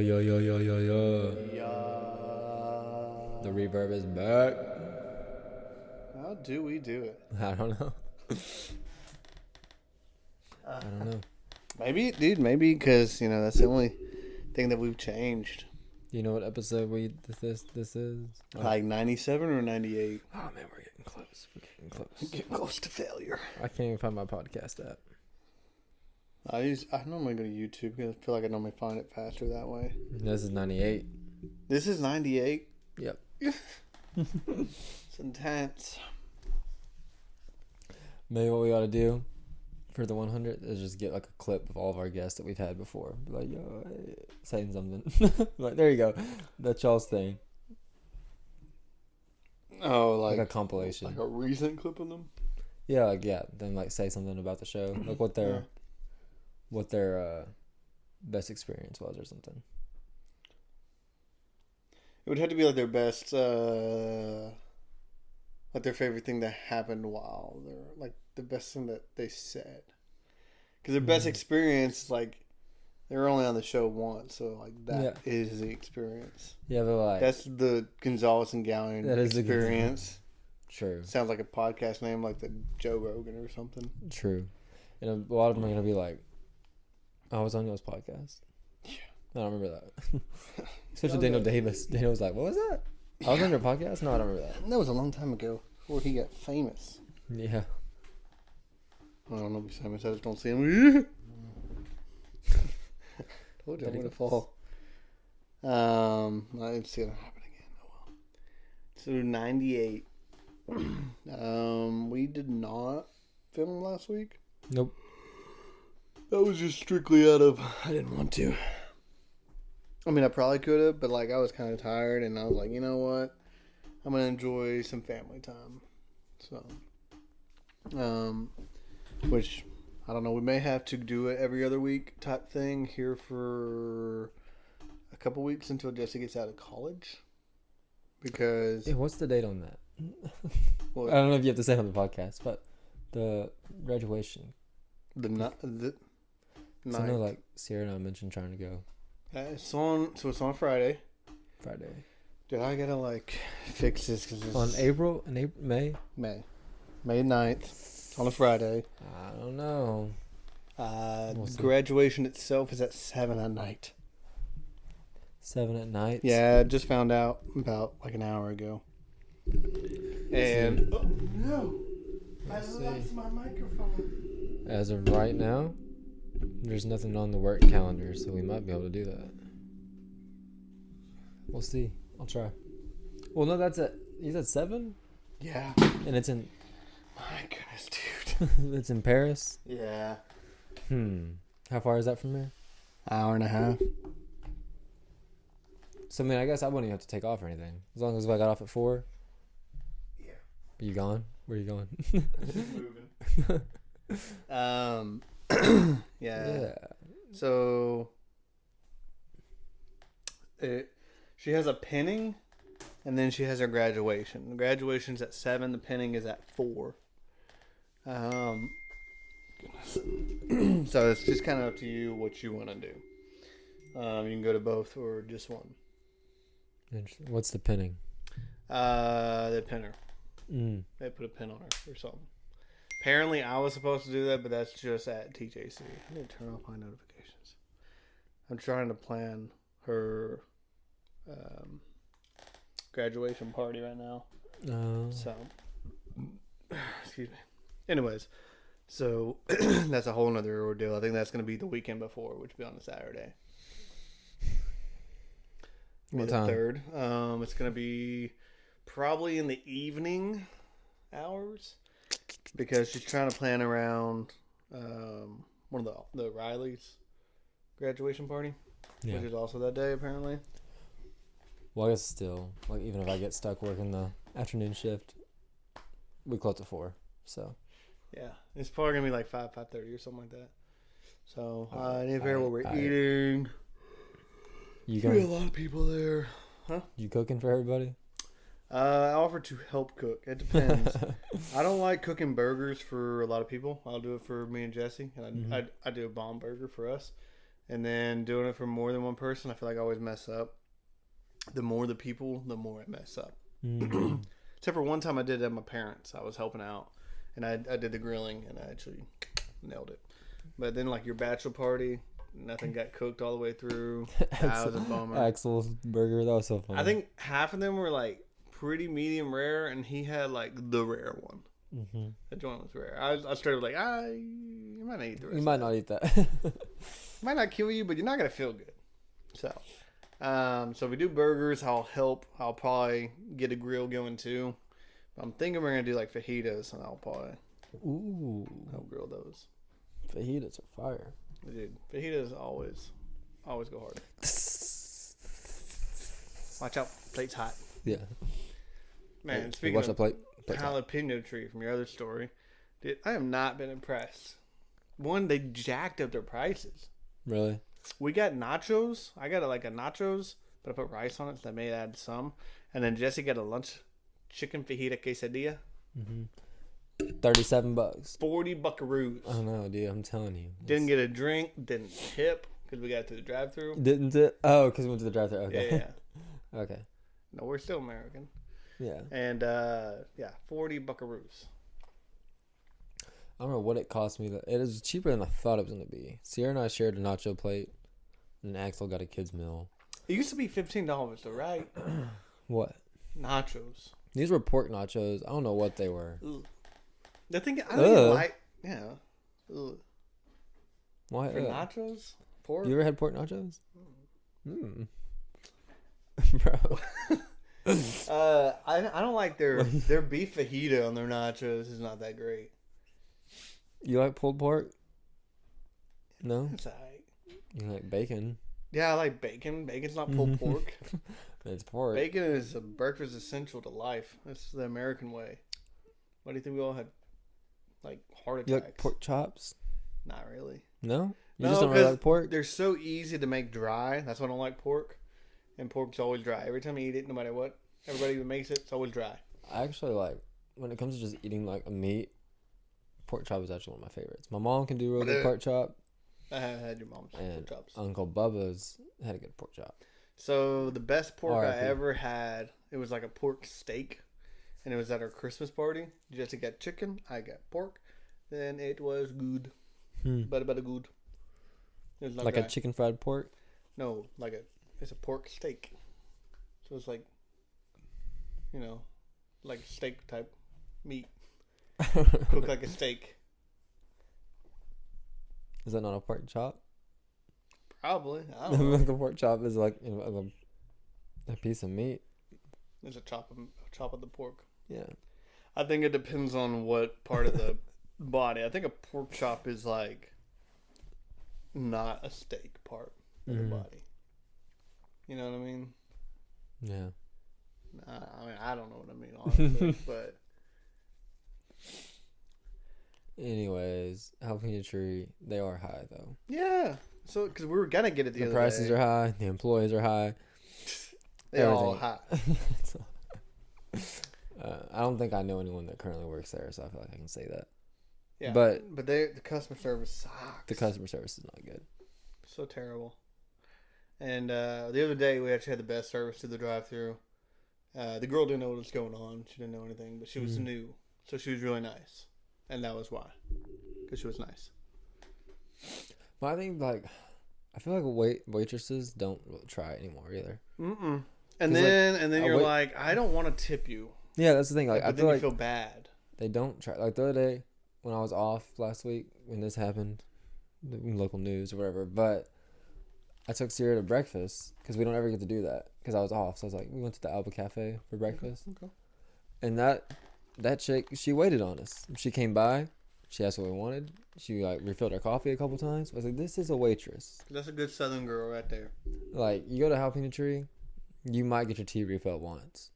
yo, yo, yo, yo, yo. Yeah. The reverb is back. How do we do it? I don't know. I don't know. Maybe, dude, maybe because, that's the only thing that we've changed. You know what episode this is? Like 97 or 98? Oh, man, we're getting close. We're getting close. Getting close to failure. I can't even find my podcast app. I normally go to YouTube because I feel like I normally find it faster that way. This is 98. This is 98? Yep. It's intense. Maybe what we ought to do for the 100 is just get like a clip of all of our guests that we've had before. Be like, yo, hey, saying something. Like, there you go. That's y'all's thing. Oh, Like a compilation. Like a recent clip of them? Yeah, then like say something about the show. Like what their best experience was or something. It would have to be like their best, like their favorite thing that happened while they're like the best thing that they said. Because their best experience, like they were only on the show once, so like that is the experience. Yeah, but like that's the Gonzalez and Galyean experience. True. Sounds like a podcast name, like the Joe Rogan or something. True. And a lot of them are gonna be like, I was on y'all's podcast. Yeah. I don't remember that. Especially Daniel Davis. Daniel was like, what was that? I was on your podcast? No, I don't remember that. That was a long time ago, before he got famous. Yeah. I don't know if he's famous. I just don't see him. Told you I'm going to fall. I didn't see it happen again. Oh well. So 98. We did not film last week. Nope. That was just strictly out of I didn't want to. I mean, I probably could have, but like I was kind of tired, and I was like, you know what? I'm gonna enjoy some family time. So, which I don't know. We may have to do it every other week type thing here for a couple weeks until Jesse gets out of college. Because what's the date on that? What? I don't know if you have to say it on the podcast, but the graduation. The So I know like Sierra and I mentioned trying to go. It's on Friday. Dude, I gotta like fix this because May 9th. It's on a Friday. I don't know. Graduation itself is at 7 at night. 7 at night. Yeah, I just found out about like an hour ago. And oh no, I lost my microphone. As of right now, there's nothing on the work calendar, so we might be able to do that. We'll see. I'll try. Well, no, you said 7? Yeah. And it's in... My goodness, dude. It's in Paris? Yeah. How far is that from here? Hour and a half. So, I mean, I guess I wouldn't even have to take off or anything. As long as I got off at 4. Yeah. Are you gone? Where are you going? Moving. Yeah. So she has a pinning, and then she has her graduation. The graduation's at 7. The pinning is at 4. So it's just kind of up to you what you want to do. You can go to both or just one. Interesting. What's the pinning? The pinner. They put a pin on her or something. Apparently, I was supposed to do that, but that's just at TJC. I need to turn off my notifications. I'm trying to plan her graduation party right now. So, excuse me. Anyways, so that's a whole nother ordeal. I think that's going to be the weekend before, which will be on a Saturday. What time? The 3rd. It's going to be probably in the evening hours. Because she's trying to plan around one of the Riley's graduation party, which is also that day apparently. Well, I guess still, like even if I get stuck working the afternoon shift, we close at 4. So yeah, it's probably gonna be like 5:30 or something like that. So if where we're eating, you be a lot of people there, huh? You cooking for everybody? I offer to help cook. It depends. I don't like cooking burgers for a lot of people. I'll do it for me and Jesse, and I do a bomb burger for us. And then doing it for more than one person, I feel like I always mess up. The more the people, the more I mess up. Except for one time I did it at my parents. I was helping out, and I did the grilling, and I actually nailed it. But then, like, your bachelor party, nothing got cooked all the way through. That was a bummer. Axel's burger, that was so funny. I think half of them were, like, pretty medium rare, and he had, like, the rare one. Mm-hmm. That joint was rare. I straight up like, you might not eat the rest. You might not eat that. Might not kill you, but you're not going to feel good. So if we do burgers, I'll probably get a grill going too. I'm thinking we're gonna do like fajitas, and I'll probably help grill those. Fajitas are fire, dude. Fajitas always go hard. Watch out, plate's hot. Yeah, man. Hey, speaking watch of plate. jalapeno tree from your other story, dude, I have not been impressed. One, they jacked up their prices. Really? We got nachos. I got a nachos, but I put rice on it, so I may add some. And then Jesse got a lunch chicken fajita quesadilla. $37. $40 buckaroos. I know, dude. I'm telling you. Didn't get a drink. Didn't tip because we got to the drive-thru. Didn't it? Oh, because we went to the drive-thru. Okay. Yeah. Okay. No, we're still American. Yeah. And 40 buckaroos. I don't know what it cost me. It is cheaper than I thought it was going to be. Sierra and I shared a nacho plate, and Axel got a kid's meal. It used to be $15 though, right? What? Nachos. These were pork nachos. I don't know what they were. Ugh. The thing I don't even like. Yeah. Ugh. Why? For nachos? Pork? You ever had pork nachos? Bro. I don't like their beef fajita on their nachos is not that great. You like pulled pork? No? It's alright. You like bacon? Yeah, I like bacon. Bacon's not pulled pork. It's pork. Bacon is a breakfast essential to life. That's the American way. Why do you think we all had like heart attacks? You like pork chops? Not really. No? You just don't really like pork? They're so easy to make dry. That's why I don't like pork. And pork's always dry. Every time you eat it, no matter what, everybody who makes it, it's always dry. I actually like, when it comes to just eating like a meat, pork chop is actually one of my favorites. My mom can do real good pork chop. I haven't had your mom's pork chops. Uncle Bubba's had a good pork chop. So the best pork I ever had, it was like a pork steak, and it was at our Christmas party. Jesse got chicken, I got pork, then it was good, but good. It was like a chicken fried pork. No, it's a pork steak. So it's like, like steak type meat, cooked like a steak. Is that not a pork chop? Probably. I don't know. Like a pork chop is like a piece of meat. It's a chop of the pork. Yeah. I think it depends on what part of the body. I think a pork chop is like not a steak part of the body. You know what I mean? Yeah. I mean, I don't know what I mean, honestly, but. Anyways, jalapeno tree, they are high though. Yeah. So, because we were going to get it the other day. The prices are high. The employees are high. They're all high. I don't think I know anyone that currently works there, so I feel like I can say that. Yeah. But the customer service sucks. The customer service is not good. So terrible. And the other day, we actually had the best service to the drive-thru. The girl didn't know what was going on. She didn't know anything, but she was new. So she was really nice. And that was why. Because she was nice. But I think, I feel like waitresses don't really try anymore either. Mm-mm. And then you're like, I don't want to tip you. Yeah, that's the thing. Like, but I then feel you feel bad. They don't try. Like, the other day, when I was off last week, when this happened, local news or whatever, but I took Sierra to breakfast, because we don't ever get to do that, because I was off. So I was like, we went to the Alba Cafe for breakfast. Okay. And that chick, she waited on us. She came by. She asked what we wanted. She refilled our coffee a couple times. I was like, this is a waitress. That's a good Southern girl right there. Like, you go to Jalapeno Tree, you might get your tea refilled once.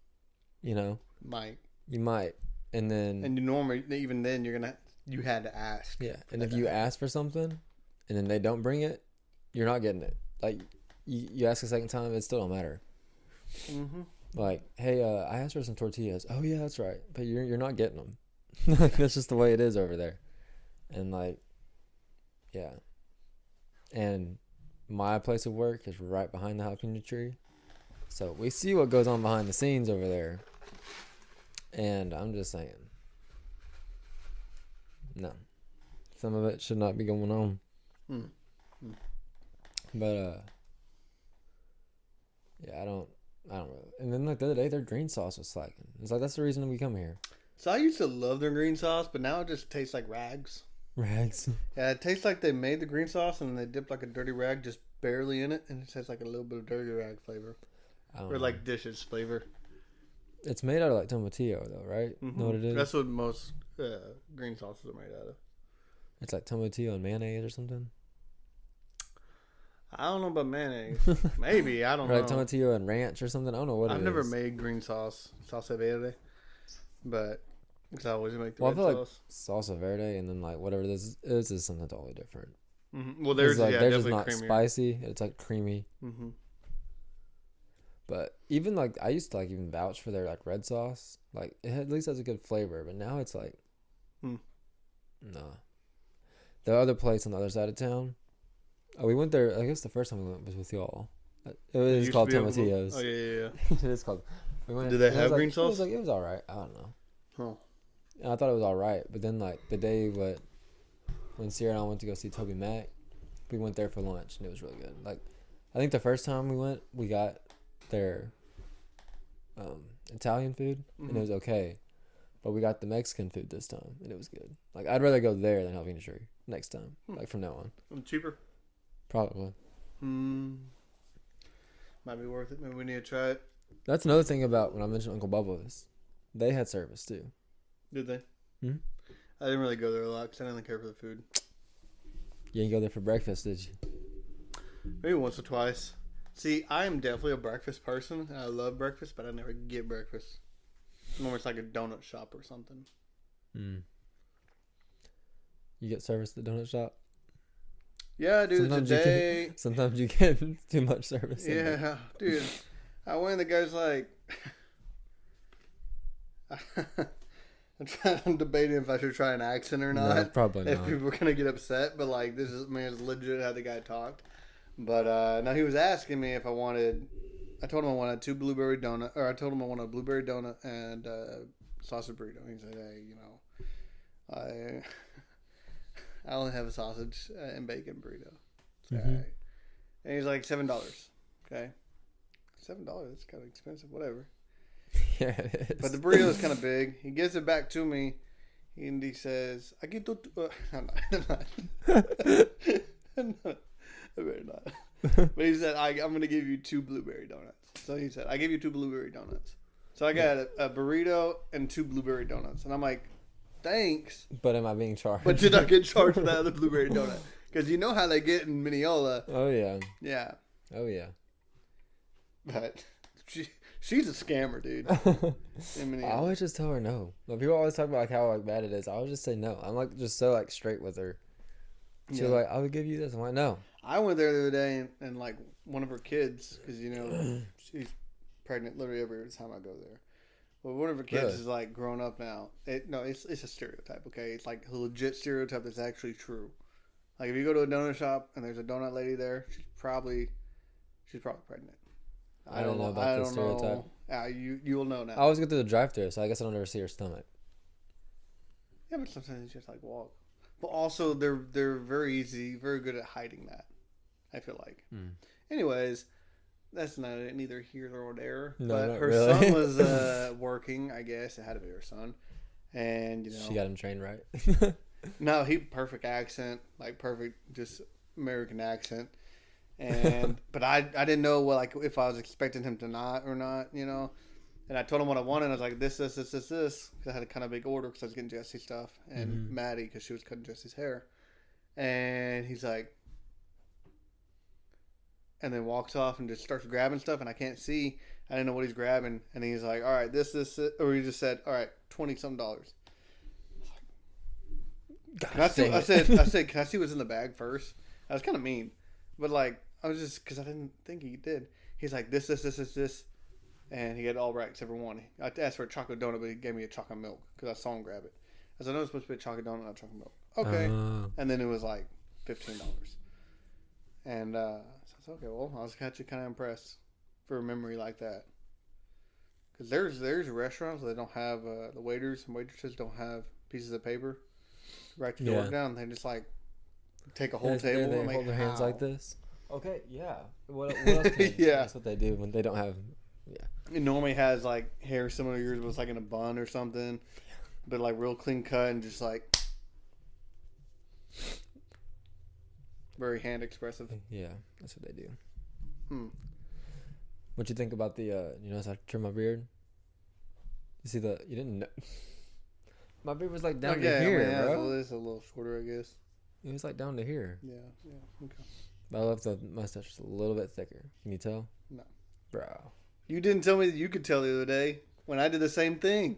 You know? Might. You might. And then... And you normally, even then, you had to ask. Yeah. And if you ask for something, and then they don't bring it, you're not getting it. Like, you ask a second time, it still don't matter. Mm-hmm. Like, hey, I asked for some tortillas. Oh, yeah, that's right. But you're not getting them. That's just the way it is over there. And, yeah. And my place of work is right behind the jalapeno tree. So we see what goes on behind the scenes over there. And I'm just saying, no. Some of it should not be going on. But, yeah, I don't really. And then, like, the other day, their green sauce was slacking. It's like, that's the reason we come here. So I used to love their green sauce, but now it just tastes like rags. Rags. Yeah, it tastes like they made the green sauce and they dipped like a dirty rag just barely in it, and it has like a little bit of dirty rag flavor. Or like dishes flavor. It's made out of like tomatillo though, right? Mm-hmm. Know what it is? That's what most green sauces are made out of. It's like tomatillo and mayonnaise or something. I don't know about mayonnaise. Maybe, I don't know. Like tomatillo and ranch or something. I don't know what it is. I've never made green sauce, salsa verde, but because I always make the I red feel sauce. like salsa verde and then like whatever this is something totally different. Mm-hmm. Well, theirs like, yeah, they're definitely just not creamier. spicy. It's like creamy. Mm-hmm. But even like I used to like even vouch for their like red sauce. Like it at least has a good flavor. But now it's like, nah. The other place on the other side of town. Oh, we went there. I guess the first time we went was with y'all. It was called Tomatillos. Oh yeah. It is called. We went, Did they have like, green sauce? It was all right. I don't know. Oh. And I thought it was all right, but then like the day when Sierra and I went to go see Toby Mac, we went there for lunch and it was really good. Like I think the first time we went, we got their Italian food and it was okay, but we got the Mexican food this time and it was good. Like I'd rather go there than Jalapeno Tree next time. Like from now on. Cheaper. Probably. Might be worth it. Maybe we need to try it. That's another thing about when I mentioned Uncle Bubba's. They had service too. Did they? Hmm? I didn't really go there a lot because I didn't care for the food. You didn't go there for breakfast, did you? Maybe once or twice. See, I am definitely a breakfast person, and I love breakfast, but I never get breakfast. Normally it's like a donut shop or something. You get service at the donut shop? Yeah, dude, today... Sometimes you get too much service. Yeah, dude. I went, the guy's like... I'm debating if I should try an accent or not. No, probably not. If people are going to get upset, but like, this is, man, it's legit how the guy talked. But now he was asking me if I wanted... I told him I wanted 2 blueberry donut, or I told him I wanted a blueberry donut and sausage burrito. He said, hey, you know, I only have a sausage and bacon burrito. So, all right. And he's like, $7. Okay. $7, that's kind of expensive, whatever. Yeah, it is. But the burrito is kind of big. He gives it back to me, and he says, I get to... I'm not. I better not. But he said, I'm going to give you 2 blueberry donuts. So he said, I give you 2 blueberry donuts. So I got a burrito and 2 blueberry donuts. And I'm like, thanks. But am I being charged? But did I get charged for that other blueberry donut? Because you know how they get in Mineola. Oh, yeah. Yeah. Oh, yeah. But she's a scammer, dude. I always just tell her no. But people always talk about like how like bad it is. I always just say no. I'm like just so like straight with her. She's like, I would give you this. I'm like, no. I went there the other day and like one of her kids, because you know she's pregnant literally every time I go there. Well, one of her kids is like grown up now. It's a stereotype. Okay, it's like a legit stereotype that's actually true. Like if you go to a donut shop and there's a donut lady there, she's probably pregnant. I don't know about the stereotype. You will know now. I always go through the drive-thru, so I guess I don't ever see her stomach. Yeah, but sometimes you just like walk. But also they're very good at hiding that. I feel like. Anyways, that's neither here nor there. No, but not her really. son was working. I guess it had to be her son, and you know She got him trained right. No, he perfect accent, like perfect, just American accent. And but I didn't know like if I was expecting him to not or not, you know. And I told him what I wanted. I was like, this. Because I had a kind of big order because I was getting Jesse stuff and Maddie because she was cutting Jesse's hair. And he's like, and then walks off and just starts grabbing stuff, and I can't see. I didn't know what he's grabbing, and he's like, all right, this, or he just said, all right, $20-some. I said, can I see what's in the bag first? I was kind of mean, but like I was just because I didn't think he did. He's like this, and he had all right except for one. I asked for a chocolate donut, but he gave me a chocolate milk because I saw him grab it. I said, no, it's supposed to be a chocolate donut, not chocolate milk. Okay, and then it was like $15. And so I was okay. Well, I was actually kind of impressed for a memory like that. Because there's restaurants that don't have the waiters and waitresses don't have pieces of paper to write your work down. They just like take a whole table They and hold their hands how? like this. Okay, yeah. What else? Yeah. That's what they do when they don't have. Yeah. It normally has like hair similar to yours, but it's like in a bun or something, but like real clean cut and just like very hand expressive. Yeah, that's what they do. Hmm. What you think about the? You notice I trim my beard. You see the? You didn't know. My beard was like down to here, yeah, bro. it's a little shorter, I guess. It was like down to here. Yeah, okay. But I left the mustache just a little bit thicker. Can you tell? No. Bro. You didn't tell me that you could tell the other day when I did the same thing.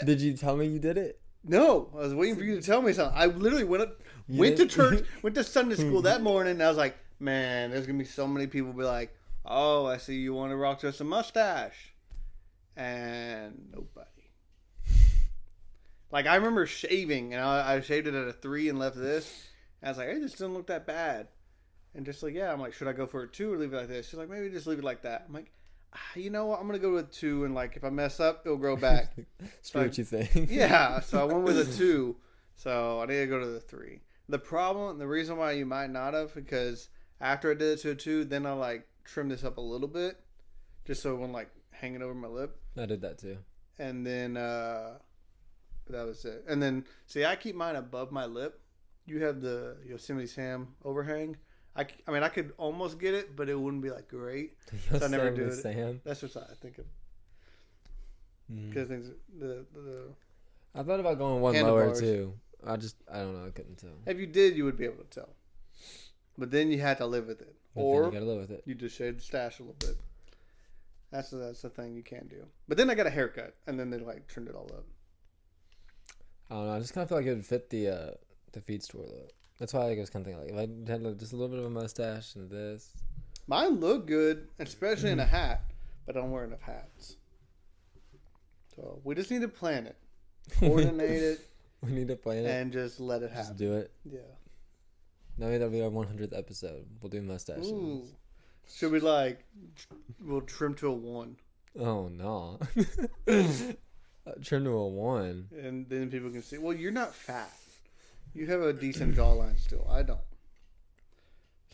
Did you tell me you did it? No, I was waiting for you to tell me something. I literally went to church, went to Sunday school that morning, and I was like, man, there's going to be so many people be like, oh, I see you want to rock just a mustache. And nobody. Like, I remember shaving, and I shaved it at a 3 and left this. And I was like, hey, this doesn't look that bad. And just like, yeah, I'm like, should I go for a 2 or leave it like this? She's like, maybe just leave it like that. I'm like, you know what? I'm going to go with 2, and like, if I mess up, it'll grow back. So what you think? Yeah, so I went with a 2. So I need to go to the 3. The problem, the reason why you might not have, because after I did it to a 2, then I like trimmed this up a little bit, just so it wouldn't like hanging over my lip. I did that too. And then that was it. And then see, I keep mine above my lip. You have the Yosemite Sam overhang. I mean, I could almost get it, but it wouldn't be like great. So I never do it. Sam. That's what I think of. Because the I thought about going one lower too. I don't know. I couldn't tell. If you did, you would be able to tell. But then you had to live with it, But or then you gotta live with it. you just shaved the stash a little bit. That's the thing you can't do. But then I got a haircut, and then they like trimmed it all up. I don't know. I just kind of feel like it would fit the feed store look. That's why I was kind of thinking like if I had like, just a little bit of a mustache and this. Mine look good, especially in a hat, but I don't wear enough hats. So we just need to plan it, coordinate it, We need to plan it and just let it happen. Just do it. Yeah. Maybe that'll be our 100th episode. We'll do mustaches. Ooh. Should we like? We'll trim to a 1. Oh no. Trim to a 1. And then people can see. Well, you're not fat. You have a decent jawline still. I don't.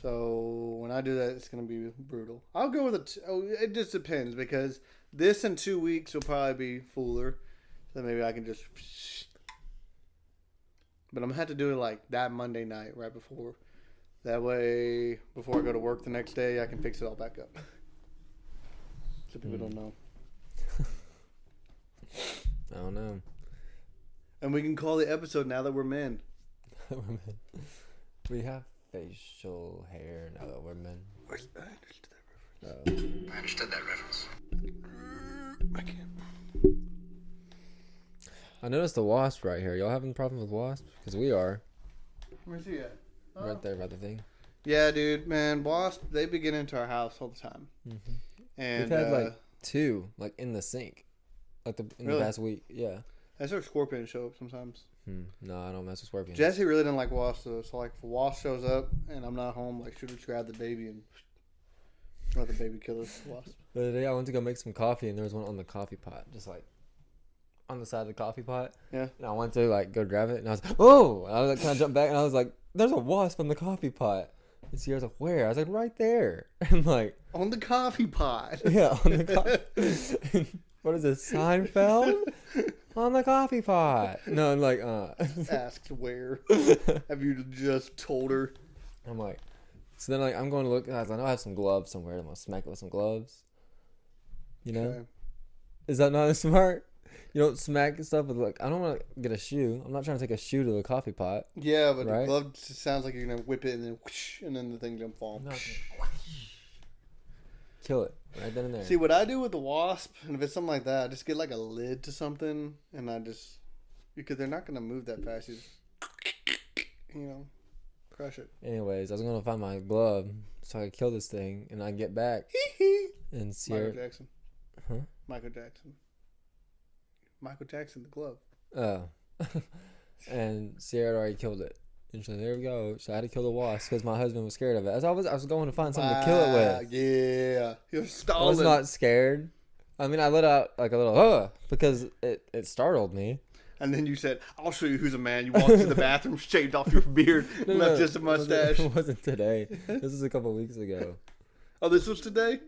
So when I do that, it's gonna be brutal. I'll go with it just depends because this in 2 weeks will probably be fuller. So maybe I can just. But I'm gonna have to do it like that Monday night right before. That way, before I go to work the next day, I can fix it all back up. So people don't know. I don't know. And we can call the episode now that we're men. We have facial hair now that we're men. I understood that reference. I understood that reference. I can't. I noticed the wasp right here. Y'all having a problem with wasps? Because we are. Where's he at? Right there by the thing. Yeah, dude, man, wasps, they be getting into our house all the time. Mm-hmm. And We've had like 2, like in the sink, like in Really? the past week. Yeah. I saw scorpions show up sometimes. No, I don't mess with scorpions. Jesse really didn't like wasps though, so like if a wasp shows up and I'm not home, like she'll just grab the baby and let the baby kill the wasp. The other day I went to go make some coffee and there was one on the coffee pot, just like on the side of the coffee pot. Yeah. And I went to like go grab it and I was like, oh! And I was like kind of jumped back and I was like, there's a wasp on the coffee pot. And Sierra's like, where? I was like, right there. And like, On the coffee pot. yeah, on the coffee. What is this, Seinfeld? On the coffee pot. No, I'm like, Asked where. Have you just told her? I'm like, so then like I'm going to look. I was like, I know I have some gloves somewhere. I'm gonna smack it with some gloves. You know, Okay. Is that not smart? You don't smack stuff with like. I don't want to get a shoe. I'm not trying to take a shoe to the coffee pot. Yeah, but Right? the glove just sounds like you're gonna whip it and then whoosh, and then the thing gonna fall. No. Kill it right then and there. See what I do with the wasp, and if it's something like that, I just get like a lid to something, and I just because they're not gonna move that fast. You just, crush it. Anyways, I was gonna find my glove so I could kill this thing, and I get back and Sierra. Michael Jackson. Huh? Michael Jackson. Michael Jackson, the glove. Oh. And Sierra had already killed it. And she's like, there we go. So I had to kill the wasp because my husband was scared of it. As I was going to find something to kill it with. Yeah. He was I stalling. was not scared. I mean, I let out like a little, because it startled me. And then you said, I'll show you who's a man. You walked to the bathroom, shaved off your beard, left just a mustache. It wasn't today. This was a couple weeks ago. Oh, this was today?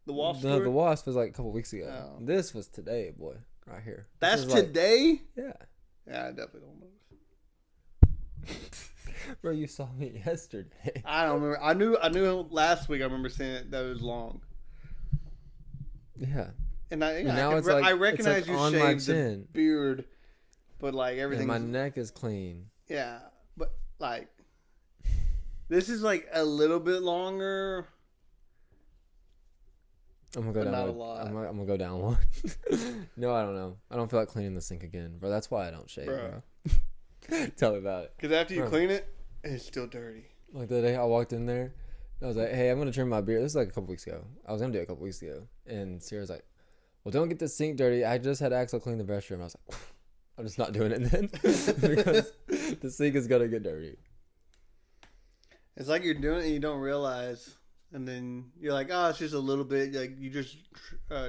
The wasp No, story? the wasp was like a couple weeks ago. Oh. This was today, boy. Right here. That's This is today? Yeah. Yeah, I definitely don't know. Bro, you saw me yesterday. I don't remember. I knew last week I remember saying it, that it was long. Yeah. And now it's like, I recognize it's like you on my shaved the chin. beard, but like everything. And my neck is clean. Yeah, but like this is like a little bit longer. I'm gonna go But down. not a lot. I'm gonna go down one. No, I don't know. I don't feel like cleaning the sink again, bro. That's why I don't shave, bro. Tell me about it. Because after you clean it, it's still dirty. Like the day I walked in there, I was like, "Hey, I'm gonna trim my beard." This was like a couple weeks ago. I was gonna do it a couple weeks ago, and Sierra's like, "Well, don't get the sink dirty. I just had Axel clean the restroom." I was like, "I'm just not doing it then," because the sink is gonna get dirty. It's like you're doing it and you don't realize, and then you're like, "Oh, it's just a little bit." Like you just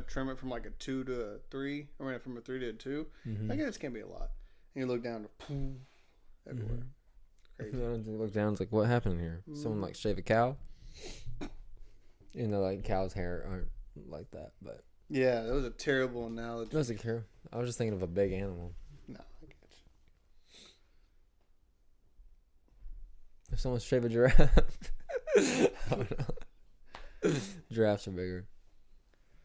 trim it from like a 2 to a 3, or from a 3 to a 2. Mm-hmm. I guess this can't be a lot. And you look down to poof, everywhere. Crazy. You look down, it's like, what happened here? Someone like shave a cow? You know, like cows' hair aren't like that, but Yeah, that was a terrible analogy. that's a cure. I was just thinking of a big animal. No, I get you. If someone shave a giraffe, I don't know. Giraffes are bigger.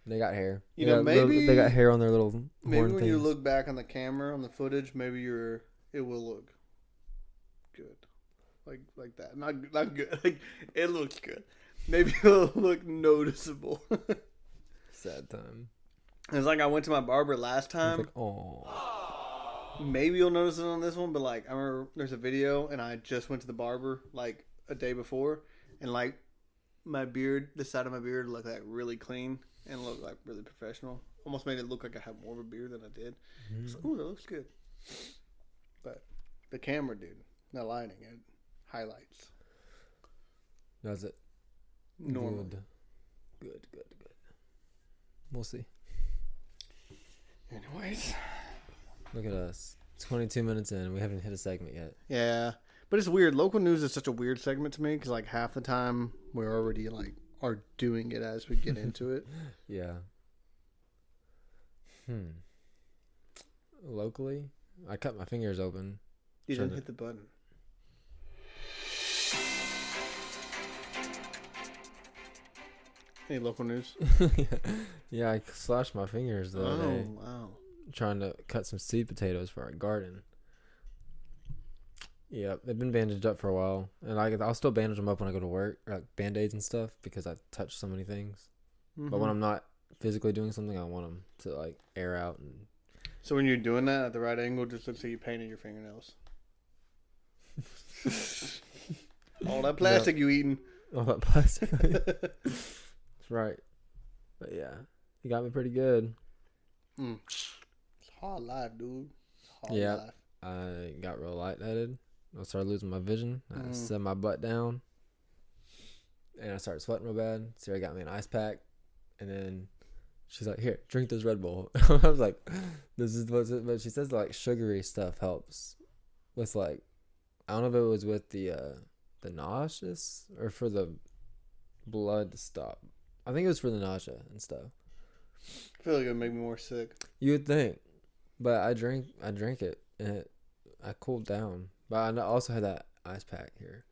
They got hair. You know, maybe they got hair on their little maybe horn when you things. look back on the camera on the footage, maybe it will look good, like that. Not good. Like it looks good. Maybe it'll look noticeable. Sad time. It's like I went to my barber last It's time. like, oh, Maybe you'll notice it on this one, but like I remember there's a video and I just went to the barber like a day before, and like my beard, the side of my beard looked like really clean and looked like really professional. Almost made it look like I had more of a beard than I did. So, ooh, that looks good. But the camera, dude, not lighting it highlights. does it? Normal. Good. We'll see. Anyways, Look at us. 22 minutes in. We haven't hit a segment yet. yeah, but it's weird. Local news is such a weird segment to me because like half the time we're already like are doing it as we get into it. Yeah. Locally, I cut my fingers open. You didn't hit the button. Any local news? Yeah, I slashed my fingers the other day Wow. trying to cut some sweet potatoes for our garden. Yeah, they've been bandaged up for a while, and I'll still bandage them up when I go to work, or like Band-Aids and stuff, because I touch so many things. Mm-hmm. But when I'm not physically doing something, I want them to like air out. And So when you're doing that at the right angle, it just looks like you painted your fingernails. All that plastic you eating. all that plastic. That's right. But yeah, you got me pretty good. It's hard life, dude. It's hard Yeah. life. I got real lightheaded. I started losing my vision. I set my butt down, and I started sweating real bad. Sarah got me an ice pack, and then she's like, "Here, drink this Red Bull." I was like, "This is what's it?" But she says like sugary stuff helps with like, I don't know if it was with the nauseous or for the blood to stop. I think it was for the nausea and stuff. I feel like it would make me more sick. You would think, but I drank it, and I cooled down. But I also had that ice pack here.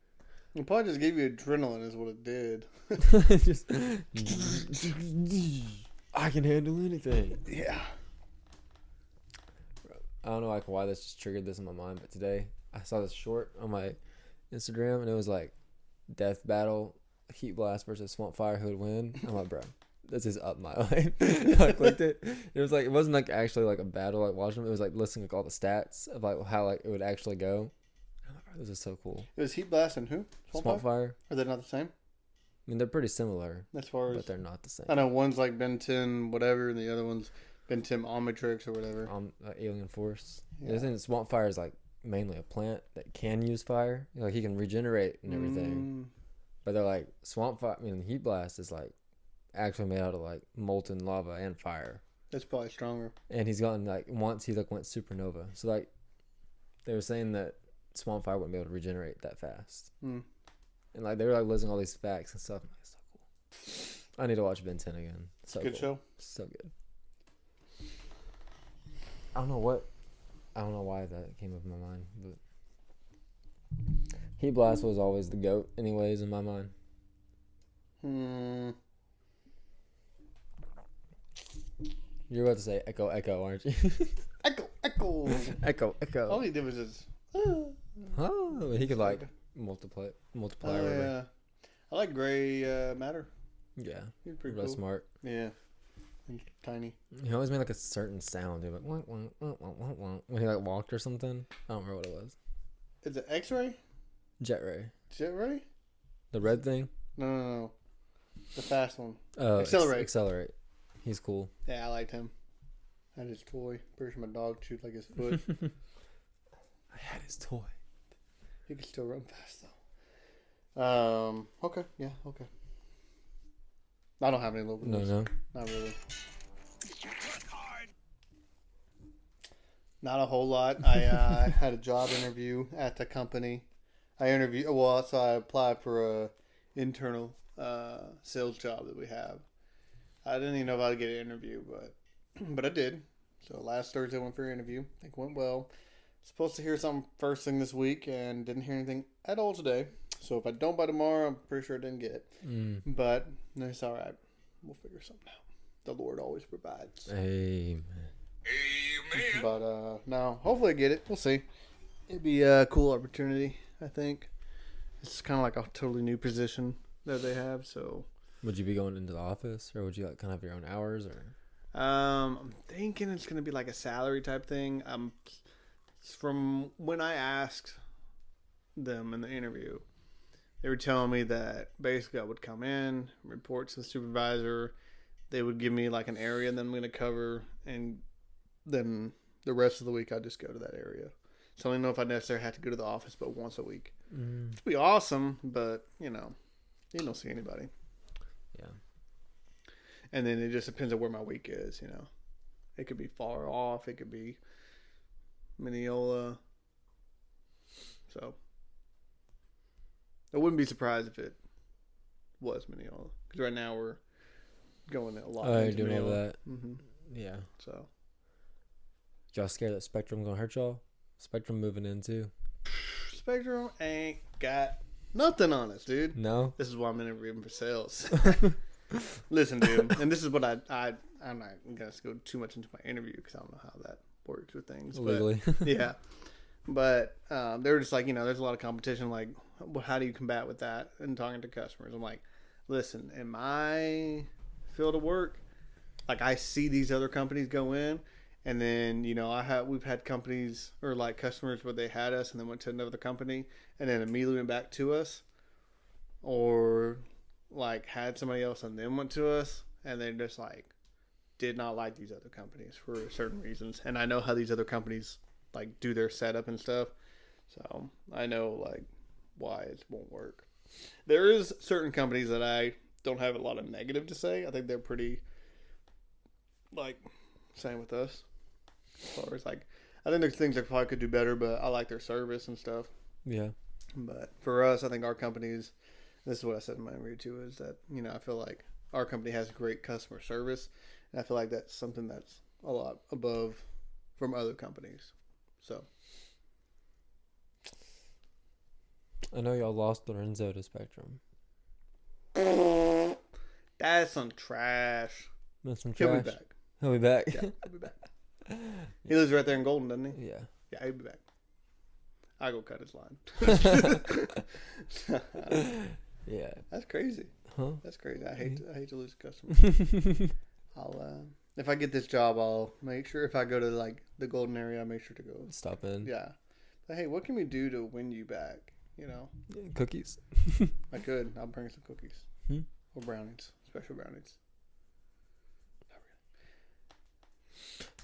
It probably just gave you adrenaline is what it did. Just, I can handle anything. Yeah. I don't know like why this just triggered this in my mind, but today I saw this short on my Instagram, and it was like death battle, heat blast versus swamp fire, who would win. I'm like, bro, this is up my life. I clicked it. It was like, it wasn't like actually like a battle like watching them. It was like listing like all the stats of like how like it would actually go. I'm like, bro, this is so cool. It was Heat Blast and who? Swamp fire. Are they not the same? I mean, they're pretty similar, As far as but they're not the same. I know one's like Ben 10 whatever, and the other one's Ben 10 Omnitrix or whatever. Alien Force. Yeah. I think Swamp Fire is like mainly a plant that can use fire. Like, he can regenerate and everything. But they're like, swamp fire, I mean, heat blast is like actually made out of like molten lava and fire. That's probably stronger. And he's gotten like, once he like went supernova. So like, they were saying that swamp fire wouldn't be able to regenerate that fast. And like, they were like listing all these facts and stuff. It's so cool. I need to watch Ben 10 again. So good cool. show. So good. I don't know why that came up in my mind, but Heat Blast was always the GOAT anyways in my mind. You're about to say echo, echo, aren't you? Echo, echo. Echo, echo. All he did was just... Oh, he could like multiply. Oh, yeah. I like Gray Matter. Yeah. He's pretty Real cool. smart. Yeah. He's tiny. He always made like a certain sound. Dude, like wah, wah, wah, wah, wah, wah. When he like walked or something. I don't remember what it was. Is it X-Ray? Jet Ray. Jet Ray? The red thing? No. The fast one. Oh, Accelerate. Accelerate. He's cool. Yeah, I liked him. I had his toy. Pretty sure my dog chewed like his foot. I had his toy. He could still run fast though. Okay. Yeah. Okay. I don't have any little ones. No. Not really. Not a whole lot. I had a job interview at the company. I applied for a internal sales job that we have. I didn't even know if I'd get an interview, but I did. So last Thursday I went for an interview. I think it went well. Supposed to hear something first thing this week and didn't hear anything at all today. So if I don't by tomorrow, I'm pretty sure I didn't get it. But it's all right. We'll figure something out. The Lord always provides. Amen. But no, hopefully I get it. We'll see. It'd be a cool opportunity, I think. It's kind of like a totally new position that they have. So would you be going into the office, or would you like kind of have your own hours, or? I'm thinking it's gonna be like a salary type thing. From when I asked them in the interview, they were telling me that basically I would come in, report to the supervisor. They would give me like an area that I'm going to cover, and then the rest of the week I just go to that area. So I don't know if I necessarily have to go to the office, but once a week. It'd be awesome, but you don't see anybody. Yeah. And then it just depends on where my week is. It could be far off. It could be Mineola. So I wouldn't be surprised if it was Mineola, because right now we're going a lot. Oh, you're doing all that. Yeah. So Y'all scared that Spectrum gonna hurt y'all? Spectrum moving in too. Spectrum ain't got nothing on us, dude. No. This is why I'm interviewing for sales. Listen, dude, and this is what I'm not gonna go too much into my interview because I don't know how that works with things Legally. Yeah, but they were just like, there's a lot of competition. Like, how do you combat with that? And talking to customers, I'm like, listen, in my field of work, like I see these other companies go in, and then we've had companies or like customers where they had us and then went to another company and then immediately went back to us, or like had somebody else and then went to us, and they just like did not like these other companies for certain reasons. And I know how these other companies like do their setup and stuff, so I know like why it won't work. There is certain companies that I don't have a lot of negative to say. I think they're pretty like same with us as far as like, I think there's things that probably could do better, but I like their service and stuff. Yeah. But for us, I think our companies, this is what I said in my review too, is that I feel like our company has great customer service, and I feel like that's something that's a lot above from other companies. So I know y'all lost Lorenzo to Spectrum. that's some trash. That's some He'll trash. be back. He'll be back. Yeah, he'll be back. He lives right there in Golden, doesn't he? Yeah. Yeah, he'll be back. I go cut his line. Yeah. That's crazy. Huh? That's crazy. I hate to lose a customer. I'll if I get this job, I'll make sure if I go to like the Golden area, I'll make sure to go Stop in. Yeah. But hey, what can we do to win you back? Cookies. I could. I'll bring some cookies or brownies, special brownies.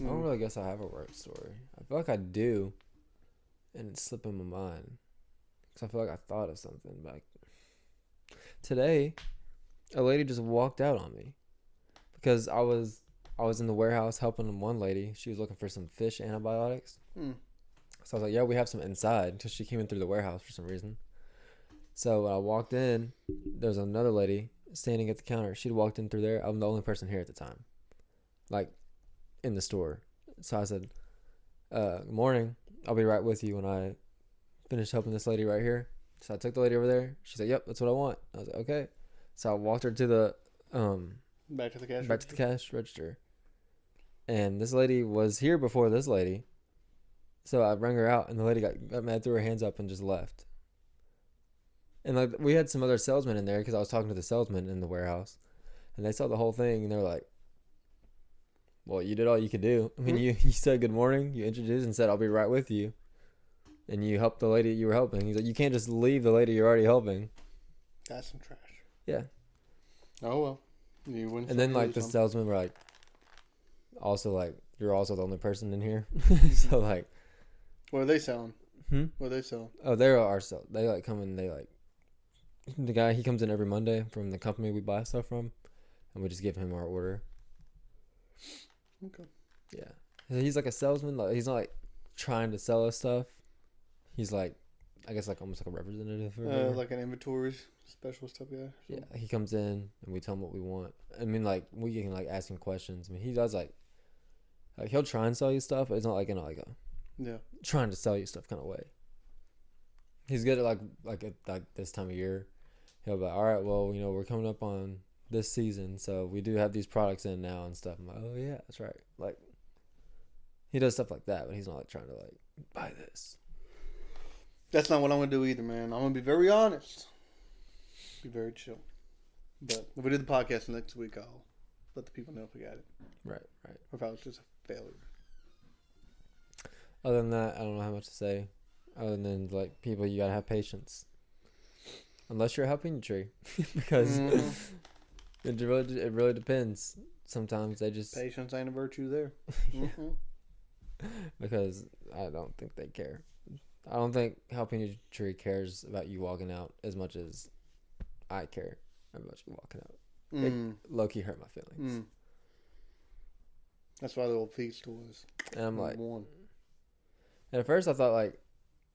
I don't really guess I have a work story. I feel like I do, and it's slipping my mind because I feel like I thought of something. But today, a lady just walked out on me because I was in the warehouse helping one lady. She was looking for some fish antibiotics. So I was like, yeah, we have some inside because she came in through the warehouse for some reason. So when I walked in, there was another lady standing at the counter. She'd walked in through there. I'm the only person here at the time, like in the store. So I said, good morning. I'll be right with you when I finish helping this lady right here. So I took the lady over there. She said, yep, that's what I want. I was like, okay. So I walked her to the back to the cash register. And this lady was here before this lady. So I rang her out, and the lady got mad, threw her hands up, and just left. And like we had some other salesmen in there because I was talking to the salesman in the warehouse, and they saw the whole thing, and they were like, "Well, you did all you could do. I mean, you said good morning, you introduced, and said I'll be right with you, and you helped the lady you were helping." He's like, "You can't just leave the lady you're already helping." That's some trash. Yeah. Oh well, you win. And then like the salesmen were like, also like, "You're also the only person in here," so like. What are they selling? What are they selling? Oh, they're our sell. They like come in. They like the guy. He comes in every Monday from the company we buy stuff from, and we just give him our order. Okay. Yeah, he's like a salesman. Like he's not like trying to sell us stuff. He's like, I guess like almost like a representative. Or like an inventory specialist type guy. Yeah, he comes in and we tell him what we want. I mean, like we can like ask him questions. I mean, he does like he'll try and sell you stuff, but it's not like in like a trying to sell you stuff kind of way. He's good at like this time of year. He'll be like, all right, well, we're coming up on this season, so we do have these products in now and stuff. I'm like, oh yeah, that's right. Like he does stuff like that, but he's not like trying to like buy this. That's not what I'm gonna do either, man. I'm gonna be very honest. Be very chill. But if we do the podcast next week, I'll let the people know if we got it. Right. Or if I was just a failure. Other than that, I don't know how much to say. Other than like people, you gotta have patience. Unless you're a jalapeno because it really depends. Sometimes they just patience ain't a virtue there. Because I don't think they care. I don't think jalapeno tree cares about you walking out as much as I care about you walking out. It low-key hurt my feelings. That's why the old feast was. And I'm like, and at first I thought like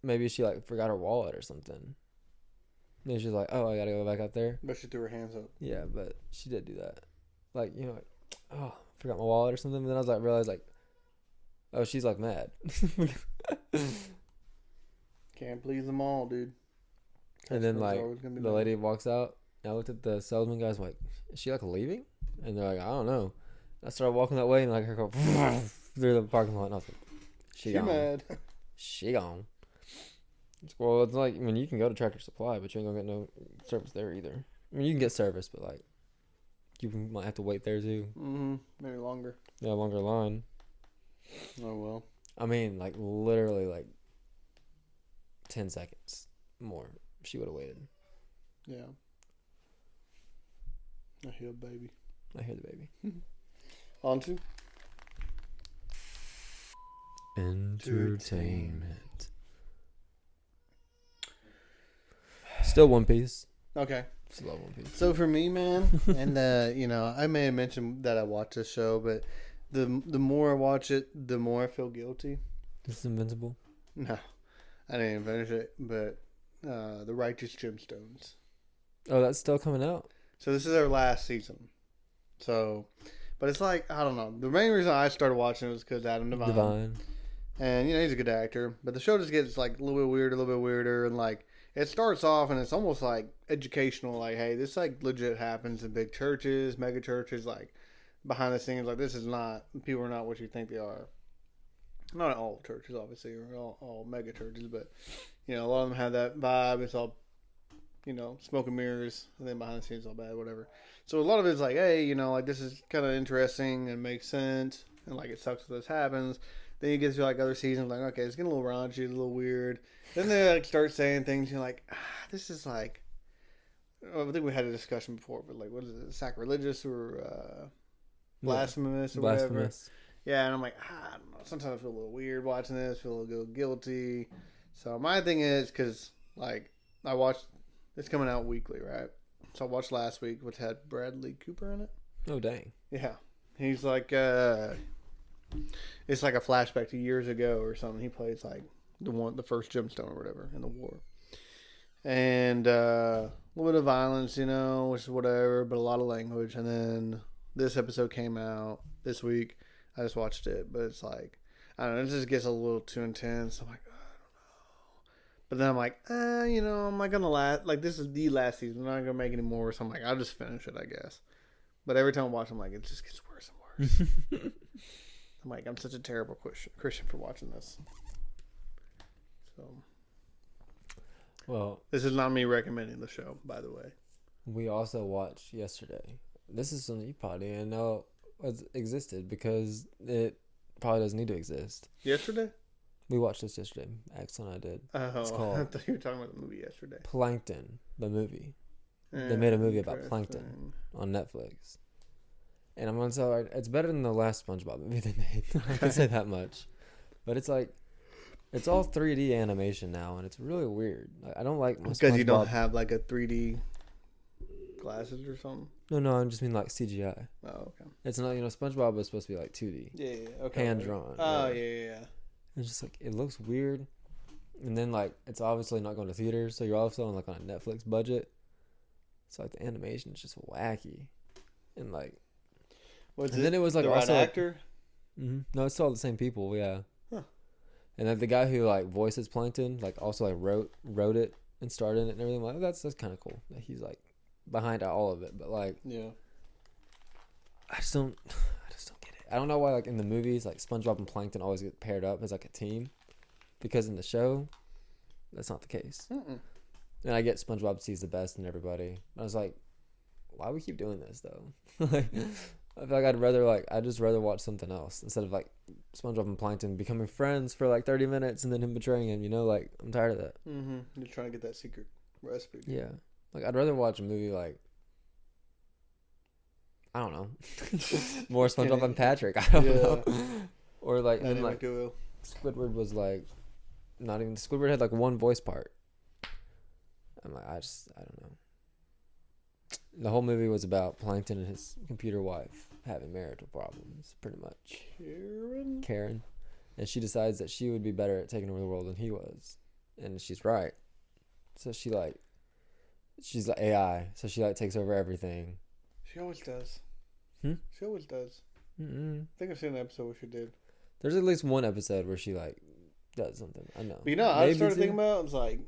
maybe she like forgot her wallet or something. And she's like, oh, I gotta go back out there. But she threw her hands up. Yeah, but she did do that. Like, like, oh, I forgot my wallet or something. And then I was like, realized like, oh, she's like mad. Can't please them all, dude. And then like the lady walks out. And I looked at the salesman guys like, is she like leaving? And they're like, I don't know. I started walking that way and like her go through the parking lot. And I was like, she gone. Mad. She gone. Well, it's like, I mean, you can go to Tractor Supply, but you ain't gonna get no service there either. I mean, you can get service, but like, you might have to wait there too. Maybe longer. Yeah, longer line. Oh well. I mean, like literally, like 10 seconds more. She would have waited. Yeah. I hear the baby. I hear the baby. On to entertainment. Still One Piece. Okay. Still love One Piece. So for me, man, and I may have mentioned that I watch this show, but the more I watch it, the more I feel guilty. This is Invincible? No, I didn't even finish it, but The Righteous Gemstones. Oh, that's still coming out? So this is our last season. So, but it's like, I don't know. The main reason I started watching it was because Adam Devine. And, he's a good actor. But the show just gets like a little bit weirder. And like, it starts off and it's almost like educational. Like, hey, this like legit happens in big churches, mega churches, like behind the scenes. Like, this is not, people are not what you think they are. Not all churches, obviously, or all mega churches. But, a lot of them have that vibe. It's all, smoke and mirrors, and then behind the scenes all bad, whatever. So a lot of it's like, hey, like this is kind of interesting and makes sense, and like it sucks if this happens. Then you get to like other seasons, like okay, it's getting a little raunchy, a little weird. Then they like start saying things, you're like, this is like, I think we had a discussion before, but like, what is it, sacrilegious or blasphemous or whatever? Yeah, and I'm like, I don't know. Sometimes I feel a little weird watching this, feel a little guilty. So my thing is, because like I watched, it's coming out weekly, right? So I watched last week, which had Bradley Cooper in it. Oh dang. Yeah, he's like it's like a flashback to years ago or something. He plays like the first gemstone or whatever in the war, and a little bit of violence, which is whatever, but a lot of language. And then this episode came out this week. I just watched it, but it's like, I don't know, it just gets a little too intense. I'm like, I don't know. But then I'm like, I'm not gonna like this is the last season. I'm not gonna make any more. So I'm like, I'll just finish it, I guess. But every time I watch, I'm like, it just gets worse and worse. I'm like, I'm such a terrible Christian for watching this. So, well, this is not me recommending the show, by the way. We also watched yesterday. This is something you probably didn't know existed because it probably doesn't need to exist. Yesterday? We watched this yesterday. Axel and I did. It's called, I thought you were talking about the movie yesterday. Plankton, the movie. They made a movie about plankton on Netflix. And I'm going to tell you, it's better than the last SpongeBob movie they made. I can say that much. But it's like, it's all 3D animation now, and it's really weird. I don't like my SpongeBob. Because you don't have like a 3D glasses or something? No, I just mean like CGI. Oh, okay. It's not, SpongeBob was supposed to be like 2D. Yeah, okay. Hand drawn. Oh, yeah. It's just like, it looks weird. And then like, it's obviously not going to theaters, so you're also on like on a Netflix budget. So like the animation is just wacky. And like, then it was like the also right actor? No, it's all the same people, yeah. Huh. And then the guy who like voices Plankton, like also like wrote it and starred in it and everything. Like that's kind of cool. That he's like behind all of it, but like, yeah, I just don't get it. I don't know why like in the movies like SpongeBob and Plankton always get paired up as like a team, because in the show, that's not the case. And I get SpongeBob sees the best in everybody. I was like, why we keep doing this though? Like, I feel like I'd just rather watch something else instead of like SpongeBob and Plankton becoming friends for like 30 minutes and then him betraying him. Like I'm tired of that. You're trying to get that secret recipe. Yeah, like I'd rather watch a movie like, I don't know, more SpongeBob and Patrick. I don't know, or like and like Squidward was like, not even Squidward had like one voice part. I'm like, I don't know. The whole movie was about Plankton and his computer wife having marital problems, pretty much. Karen. And she decides that she would be better at taking over the world than he was. And she's right. So she's like AI. So she like takes over everything. She always does. She always does. I think I've seen an episode where she did. There's at least one episode where she like does something. I know. But I started thinking about it, it's like,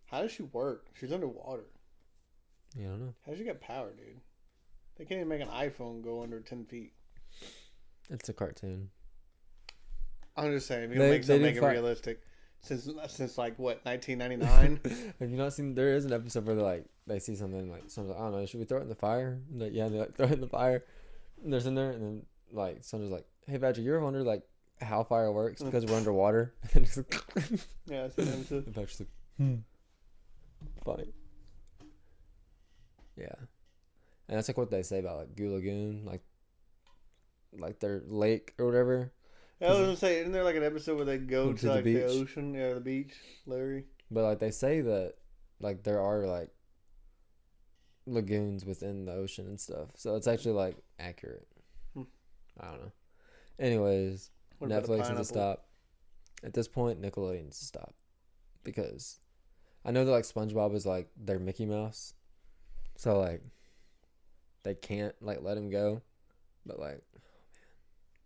how does she work? She's underwater. Yeah, I don't know. How does she get power, dude? They can't even make an iPhone go under 10 feet. It's a cartoon. I'm just saying, if you don't make it realistic. Since like what, 1999? Have you not seen? There is an episode where they see something like someone's like, I don't know, should we throw it in the fire? And they like throw it in the fire. And they're in there, and then like someone's like, hey Patrick, you ever wonder like how fire works because we're underwater? And it's like, yeah, I see that episode. And Patrick's like, funny. Yeah, and that's like what they say about like Goo Lagoon, like their lake or whatever. I was gonna say, isn't there like an episode where they go to like the ocean, the beach, Larry? But like they say that like there are like lagoons within the ocean and stuff, so it's actually like accurate. I don't know. Anyways, Netflix needs to stop. At this point, Nickelodeon needs to stop, because I know that like SpongeBob is like their Mickey Mouse, so like they can't like let him go, but like,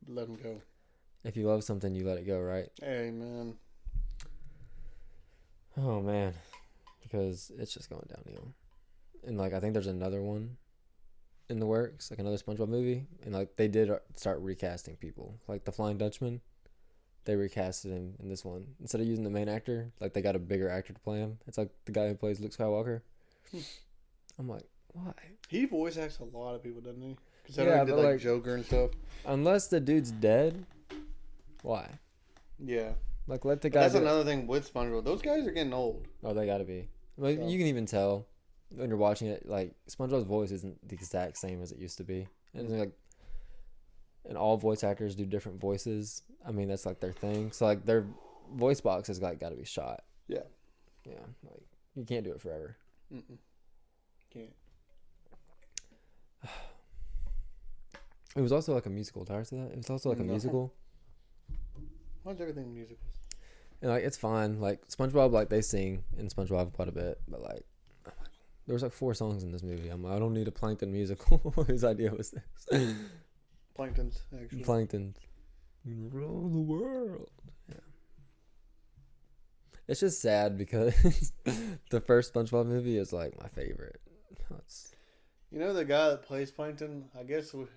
let him go. If you love something, you let it go, right? Amen. Oh man, because it's just going downhill. And like I think there's another one in the works, like another SpongeBob movie, and like they did start recasting people, like the Flying Dutchman. They recasted him in this one instead of using the main actor. Like they got a bigger actor to play him. It's like the guy who plays Luke Skywalker. I'm like, why? He voice acts a lot of people, doesn't he? Because he did like Joker and stuff. Unless the dude's dead, why? Yeah. Like let the guy. That's another thing with SpongeBob. Those guys are getting old. Oh, they gotta be. Like you can even tell when you're watching it. Like SpongeBob's voice isn't the exact same as it used to be, and all voice actors do different voices. I mean, that's like their thing. So like their voice box has got to be shot. Yeah. Yeah, like you can't do it forever. Mm-mm. Can't. It was also like a musical. Did I say that? It was also like a musical. Why's everything musicals? And like it's fine. Like SpongeBob, like they sing in SpongeBob quite a bit, but like there was like 4 songs in this movie. I'm like, I don't need a Plankton musical. Whose idea was this? Plankton's actually. Plankton. Rule the world. Yeah. It's just sad because the first SpongeBob movie is like my favorite. It's, You know the guy that plays Plankton? I guess who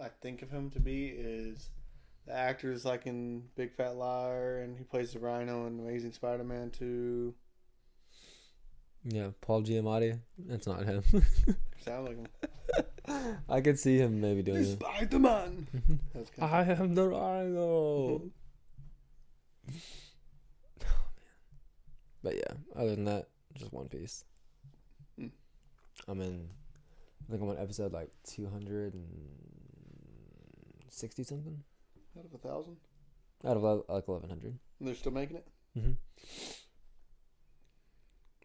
I think of him to be is the actors like in Big Fat Liar, and he plays the Rhino in Amazing Spider-Man 2. yeah, Paul Giamatti. That's not him. Sounds like him. I could see him maybe doing it. Spider-Man. I am the Rhino. But yeah, other than that, just One Piece. Hmm. I think I'm on episode like 260 something. Out of 1,000? Out of like 1,100. And they're still making it? Mm-hmm.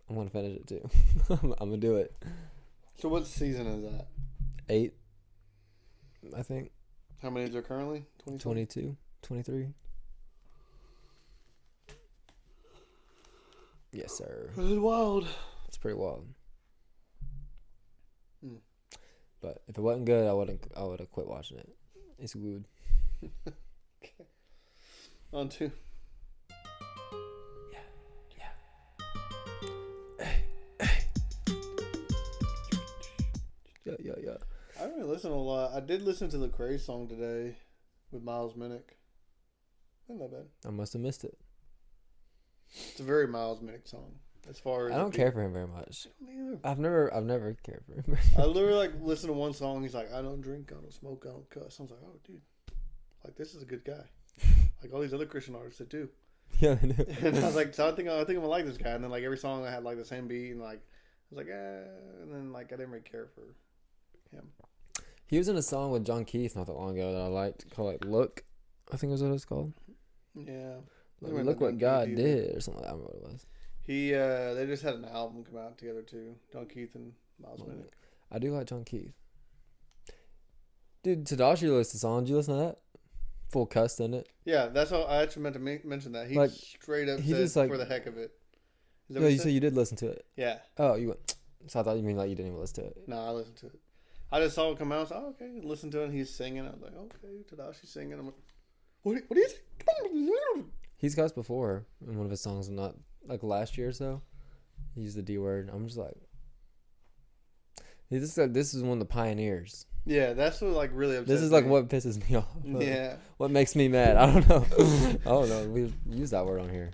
I'm gonna finish it too. I'm gonna do it. So what season is that? 8, I think. How many is there currently? 22, 23. Yes, sir. That's wild. It's pretty wild. Hmm. But if it wasn't good, I would have quit watching it. It's good. Okay. On to. Yeah. I haven't really listened a lot. I did listen to the Cray song today with Miles Minnick. Not that bad. I must have missed it. It's a very Miles Minnick song. As far as I don't care for him very much. I don't either. I've never cared for him. I literally like listen to one song. He's like, I don't drink, I don't smoke, I don't cuss. I was like, oh, dude, like this is a good guy. Like all these other Christian artists that do. Yeah, I know. And I was like, so I think I'm gonna like this guy. And then like every song I had like the same beat, and like I was like, and then like I didn't really care for him. He was in a song with John Keith not that long ago that I liked called like Look. I think was what it's called. Yeah. Like, Look what God did or something like that. I don't remember what it was. They just had an album come out together too. John Keith and Miles Minnick. I do like John Keith. Dude, Tadashi released a song. Did you listen to that? Full cuss in it. Yeah, that's all. I actually meant to mention that. He like, straight up he said just, like, for the heck of it. Is that No, what you said you did listen to it. Yeah. Oh, you went. So I thought you mean like you didn't even listen to it. No, I listened to it. I just saw it come out. I was like, oh, okay. Listen to it. And he's singing. I was like, okay, Tadashi singing. I'm like, what is it? He's cussed before in one of his songs. Not like last year or so. He used the D word. I'm just like, this is one of the pioneers. Yeah, that's what like really upsets This is me. like what pisses me off. Yeah. What makes me mad? I don't know. I don't know. We use that word on here.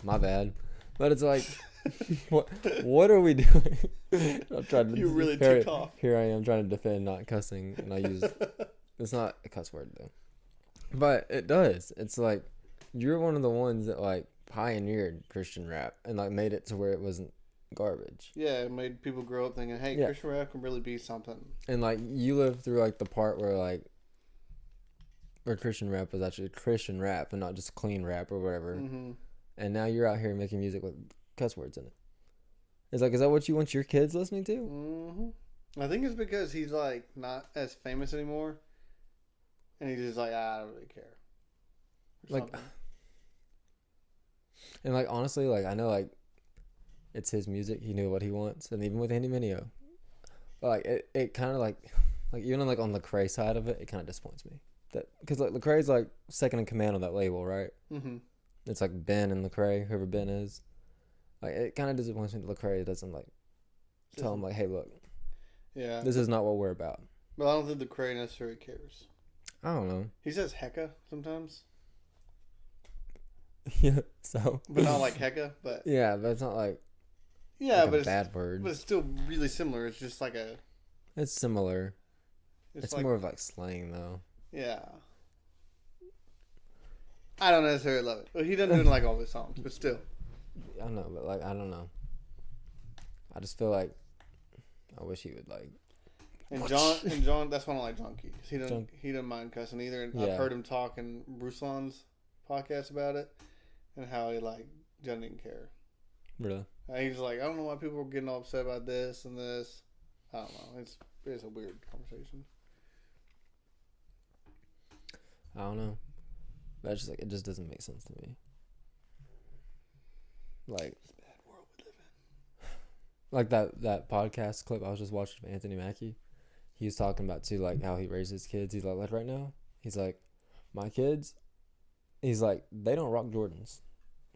My bad. But it's like, what are we doing? I'm trying to. You really ticked off. Here I am trying to defend not cussing, and I use. It's not a cuss word though, but it does. It's like you're one of the ones that like pioneered Christian rap and like made it to where it wasn't garbage. Yeah, it made people grow up thinking, hey, Yeah. Christian rap can really be something. And like you lived through like the part where Christian rap was actually Christian rap and not just clean rap or whatever. Mm-hmm. And now you're out here making music with cuss words in it. It's like, is that what you want your kids listening to? Mm-hmm. I think it's because he's like not as famous anymore, and he's just like, I don't really care. Or Like, something. and like honestly, like I know like it's his music. He knew what he wants, and even with Andy Mineo, but like it kind of like even on on Lecrae side of it, it kind of disappoints me that because like Lecrae's like second in command on that label, right? Mm-hmm. It's like Ben and Lecrae, whoever Ben is. Like it kind of disappoints me that Lecrae doesn't like tell him like, hey, look, Yeah. this is not what we're about. But I don't think the Cray necessarily cares. I don't know. He says hecka sometimes, Yeah, so. but not like hecka. But Yeah, but it's not like yeah, like but a it's, bad word. but it's still really similar. It's just like a. It's similar. It's like, more of like slang though. Yeah. I don't necessarily love it. Well, he doesn't like all his songs, but still. I know, but like I don't know. I just feel like I wish he would like. And John, that's why I don't like John Keith. He doesn't mind cussing either. And Yeah. I've heard him talk in Ruslan's podcast about it. and how he like John didn't care. Really? He was like, I don't know why people are getting all upset about this and this. I don't know. It's a weird conversation. I don't know. That's just like it just doesn't make sense to me. Like It's a bad world we live like that podcast clip I was just watching of Anthony Mackie. He was talking about too like how he raised his kids. He's like right now. He's like, my kids. He's like they don't rock Jordans.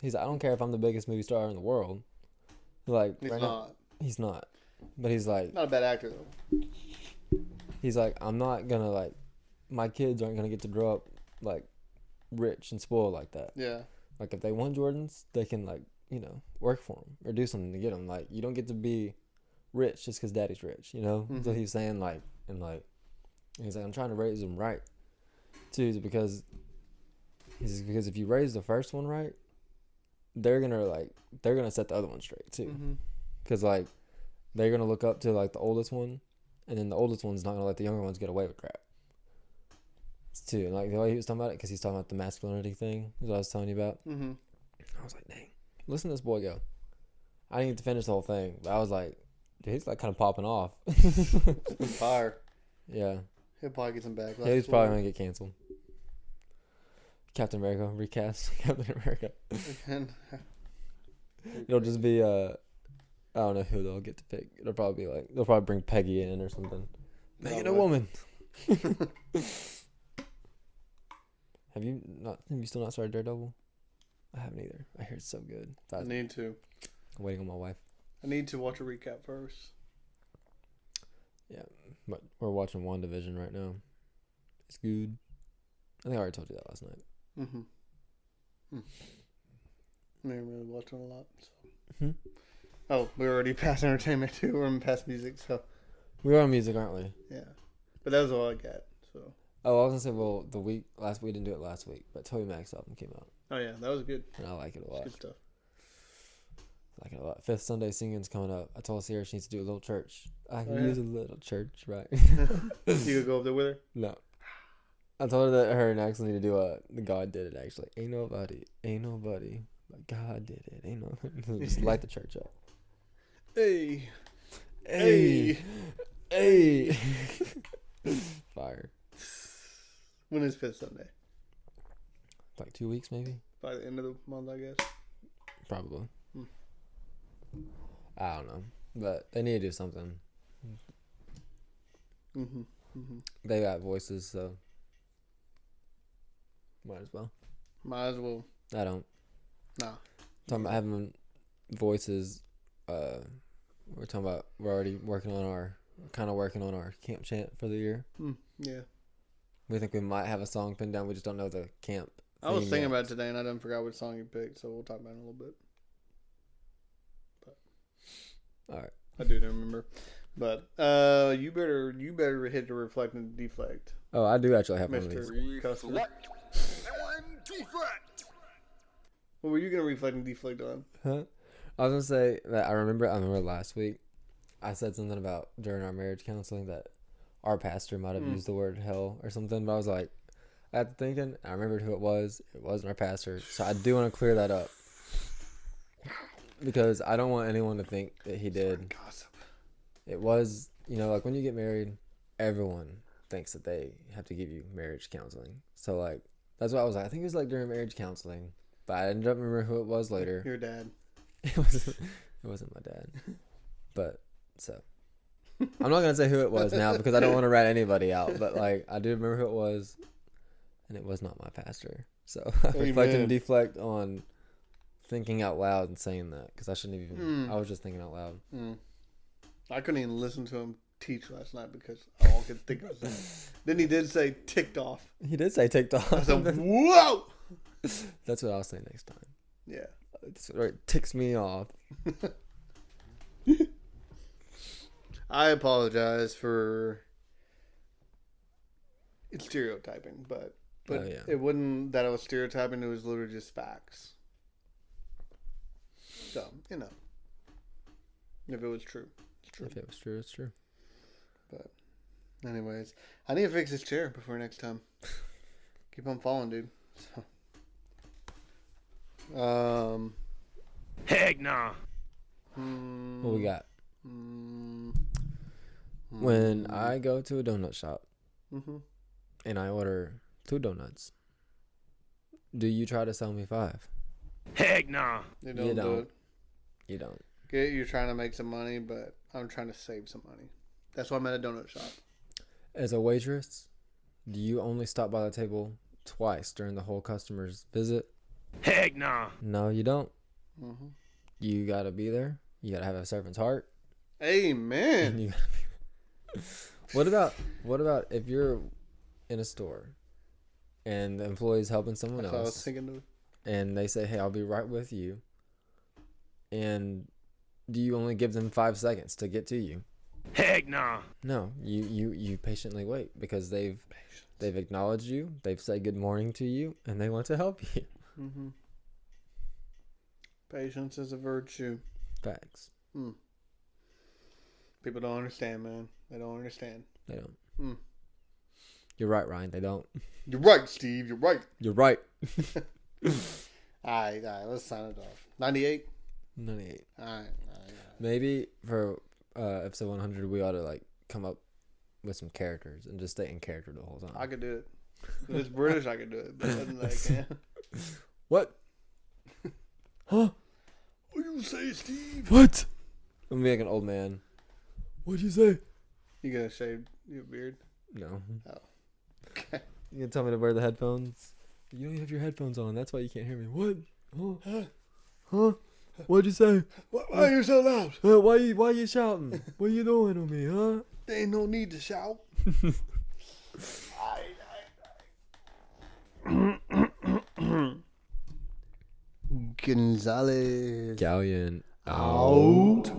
He's like, I don't care if I'm the biggest movie star in the world. Like He's right not. now, he's not. But he's like Not a bad actor though. he's like I'm not gonna like my kids aren't gonna get to grow up like rich and spoiled like that. Yeah. Like if they want Jordans, they can like work for them or do something to get them. Like you don't get to be rich just because daddy's rich. Mm-hmm. So he's saying like he's like I'm trying to raise them right too because if you raise the first one right, they're gonna set the other one straight too. Mm-hmm. Because like they're gonna look up to like the oldest one, and then the oldest one's not gonna let the younger ones get away with crap. Too, and like the way he was talking about it, because he's talking about the masculinity thing, is what I was telling you about. Mm-hmm. I was like, dang, listen to this boy go. I didn't get to finish the whole thing, but I was like, dude, he's like kind of popping off. Fire. Yeah, He'll probably get some backlash. yeah, he's probably gonna get canceled. Captain America recast Captain America. It'll just be I don't know who they'll get to pick. It'll probably be like they'll probably bring Peggy in or something. Make it a woman. Have you still not started Daredevil? I haven't either. I hear it's so good. I need to. I'm waiting on my wife. I need to watch a recap first. Yeah, but we're watching WandaVision right now. It's good. I think I already told you that last night. Mm-hmm. I haven't really watched it a lot. So. Hmm? Oh, we're already past entertainment too. We're in past music, so We are on music, aren't we? yeah. But that was all I got. So. Oh, I was gonna say, well, we didn't do it last week, but Toby Mac's album came out, Oh yeah, that was good. and I like it a lot. Good stuff. I like it a lot. Fifth Sunday singing's coming up. I told Sierra she needs to do a little church. I can Oh, yeah? use a little church, right? You could go up there with her. No. I told her that her and Axel need to do the God did it actually. Ain't nobody, but God did it. Ain't no just light the church up. Hey. Hey. Hey. Fire. When is Fifth Sunday? Like 2 weeks maybe? By the end of the month, I guess. Probably. I don't know. But they need to do something. Mm-hmm. Mm-hmm. They got voices, so might as well. Might as well. I don't. Nah. Talking about having voices, we're already working on our camp chant for the year. Yeah. We think we might have a song pinned down. We just don't know the camp. I was theme thinking yet. about it today, and I didn't forget which song you picked, so we'll talk about it in a little bit. All right. I do remember, but you better hit the reflect and deflect, Oh, I do actually have one of Mister these. Custer. Reflect and deflect. What were you gonna reflect and deflect on? Huh? I was gonna say that I remember last week I said something about during our marriage counseling that our pastor might have used the word hell or something, but I was like, after thinking, I remembered who it was. It wasn't our pastor, so I do want to clear that up because I don't want anyone to think that he did. Gossip. It was, like when you get married, everyone thinks that they have to give you marriage counseling. So like that's why I was like, I think it was like during marriage counseling, but I ended up remembering who it was later. Your dad. It wasn't my dad, but so I'm not gonna say who it was now because I don't want to rat anybody out. But like I do remember who it was, and it was not my pastor. So I reflect and deflect on thinking out loud and saying that because I shouldn't have even. I was just thinking out loud. I couldn't even listen to him teach last night because all I could think of was that. Then he did say ticked off. He did say TikTok. I said, whoa! That's what I'll say next time. Yeah. It ticks me off. I apologize for it's stereotyping, but Oh, yeah. it wasn't that I was stereotyping. It was literally just facts. So, if it was true, it's true. If it was true, it's true. But anyways, I need to fix this chair before next time. Keep on falling, dude. So. Heck nah. What we got? Mm, When I go to a donut shop mm-hmm. and I order 2 donuts, do you try to sell me 5? Heck nah. You don't You do don't. it. You don't. Okay, you're trying to make some money, but I'm trying to save some money. That's why I'm at a donut shop. As a waitress, do you only stop by the table twice during the whole customer's visit? Heck nah. No, you don't. Mm-hmm. You gotta be there. You gotta have a servant's heart. And Amen. you gotta be... What about if you're in a store and the employee's helping someone That's what I was else thinking of. and they say, "Hey, I'll be right with you," and do you only give them 5 seconds to get to you? Heck nah. No, you patiently wait because they've acknowledged you, they've said good morning to you, and they want to help you. Mm-hmm. Patience is a virtue. Facts. People don't understand, man. They don't understand. They don't. Mm. You're right, Ryan. They don't. You're right, Steve. You're right. You're right. All right. Let's sign it off. 98? 98. All right. Maybe for episode 100, we ought to like come up with some characters and just stay in character the whole time. I could do it. If it's British, I could do it. But other than that, I can't. What? Huh? What you say, Steve? What? I'm being an old man. What'd you say? You gonna shave your beard? No. Oh. Okay. You gonna tell me to wear the headphones? You don't have your headphones on. That's why you can't hear me. What? Huh? Huh? What'd you say? Why are you so loud? Why you shouting? What are you doing to me, huh? There ain't no need to shout. Gonzalez Galyean out.